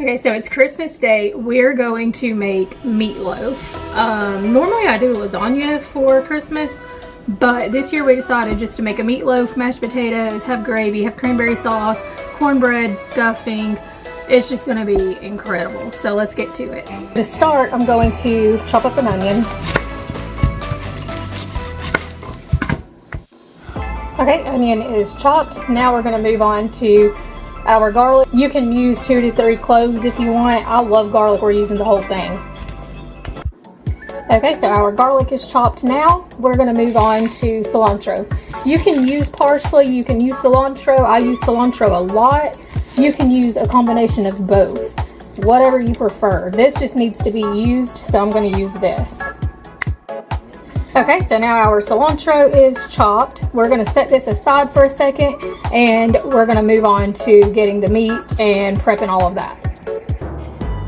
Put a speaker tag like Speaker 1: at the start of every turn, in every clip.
Speaker 1: Okay, so it's Christmas Day. We're going to make meatloaf. Normally I do lasagna for Christmas, but this year we decided just to make a meatloaf, mashed potatoes, have gravy, have cranberry sauce, cornbread, stuffing. It's just gonna be incredible. So let's get to it. To start, I'm going to chop up an onion. Okay, onion is chopped. Now we're gonna move on to our garlic. You can use 2 to 3 cloves if you want. I love garlic. We're using the whole thing. Okay, so our garlic is chopped now. We're going to move on to cilantro. You can use parsley, you can use cilantro. I use cilantro a lot. You can use a combination of both, whatever you prefer. This just needs to be used, so I'm going to use this. Okay, so now our cilantro is chopped. We're going to set this aside for a second, and we're going to move on to getting the meat and prepping all of that.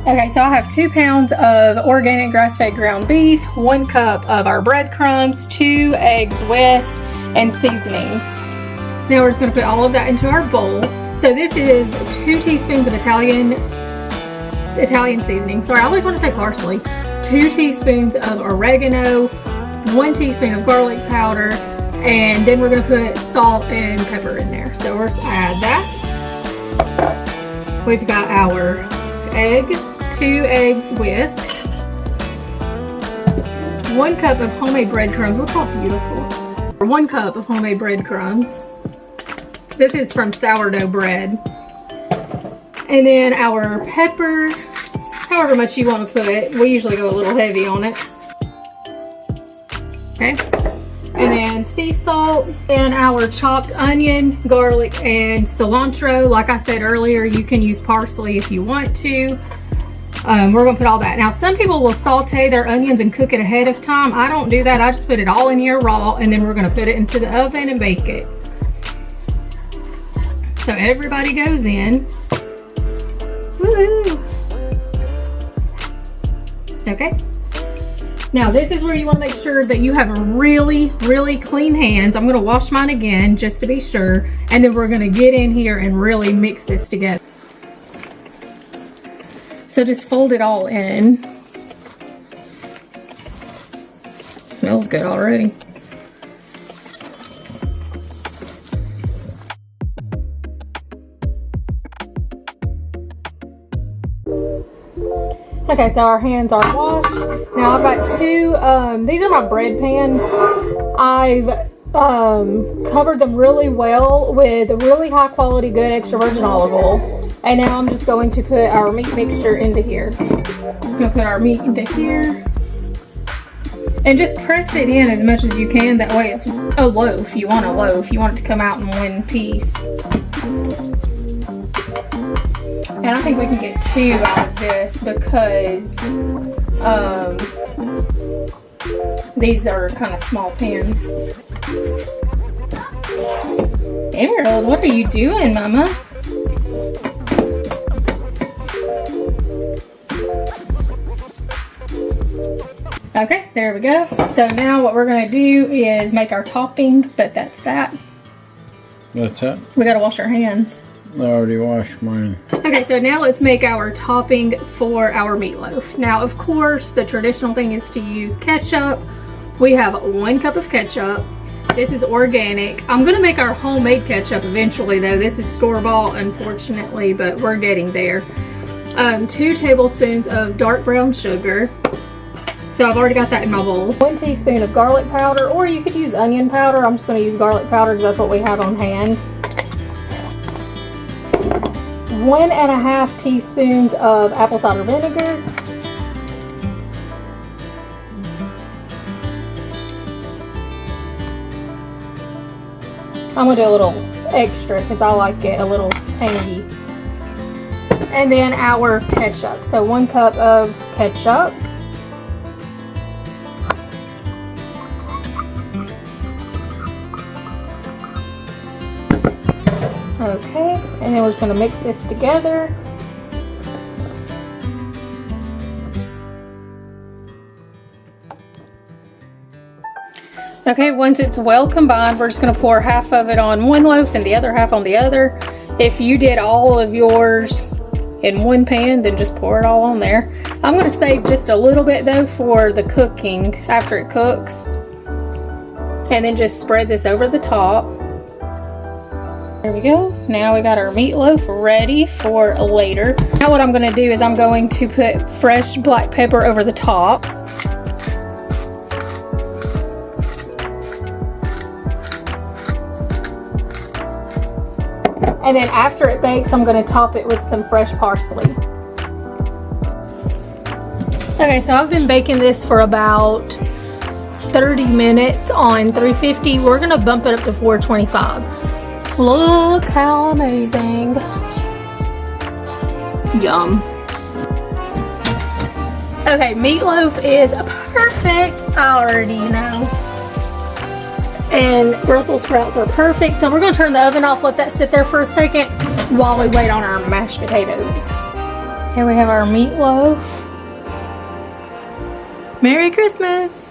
Speaker 1: Okay, so I have 2 pounds of organic grass-fed ground beef, 1 cup of our breadcrumbs, 2 eggs whisked, and seasonings. Now we're just going to put all of that into our bowl. So this is 2 teaspoons of Italian seasoning. Sorry, I always want to say parsley. 2 teaspoons of oregano, 1 teaspoon of garlic powder, and then we're going to put salt and pepper in there. So we're going to add that. We've got our egg, 2 eggs whisked, 1 cup of homemade breadcrumbs. Look how beautiful. 1 cup of homemade breadcrumbs. This is from sourdough bread. And then our pepper, however much you want to put. We usually go a little heavy on it. Okay, and then sea salt, and our chopped onion, garlic, and cilantro. Like I said earlier, you can use parsley if you want to. We're gonna put all that. Now, some people will saute their onions and cook it ahead of time. I don't do that. I just put it all in here raw, and then we're gonna put it into the oven and bake it. So everybody goes in. Woohoo! Okay. Now this is where you want to make sure that you have really, really clean hands. I'm going to wash mine again just to be sure. And then we're going to get in here and really mix this together. So just fold it all in. Smells good already. Okay, so our hands are washed. Now I've got 2, these are my bread pans. I've covered them really well with really high quality, good extra virgin olive oil. And now I'm just going to put our meat mixture into here. I'm gonna put our meat into here. And just press it in as much as you can. That way it's a loaf. You want a loaf. You want it to come out in one piece. And I think we can get 2 out of this because these are kind of small pans. Emerald, what are you doing, Mama? Okay, there we go. So now what we're going to do is make our topping, but that's that.
Speaker 2: What's that?
Speaker 1: We got to wash our hands.
Speaker 2: I already washed mine.
Speaker 1: Okay, so now let's make our topping for our meatloaf. Now, of course, the traditional thing is to use ketchup. We have 1 cup of ketchup. This is organic. I'm going to make our homemade ketchup eventually, though. This is store-bought, unfortunately, but we're getting there. 2 tablespoons of dark brown sugar. So I've already got that in my bowl. 1 teaspoon of garlic powder, or you could use onion powder. I'm just going to use garlic powder because that's what we have on hand. 1.5 teaspoons of apple cider vinegar. I'm going to do a little extra because I like it a little tangy. And then our ketchup. So 1 cup of ketchup. Okay, and then we're just going to mix this together. Okay, once it's well combined, we're just going to pour half of it on one loaf and the other half on the other. If you did all of yours in one pan, then just pour it all on there. I'm going to save just a little bit though for the cooking after it cooks. And then just spread this over the top. There we go. Now we got our meatloaf ready for later. Now what I'm going to do is I'm going to put fresh black pepper over the top. And then after it bakes, I'm going to top it with some fresh parsley. Okay, so I've been baking this for about 30 minutes on 350. We're going to bump it up to 425. Look how amazing. Yum. Okay, meatloaf is perfect. I already know. And Brussels sprouts are perfect. So we're going to turn the oven off, let that sit there for a second while we wait on our mashed potatoes. Here we have our meatloaf. Merry Christmas.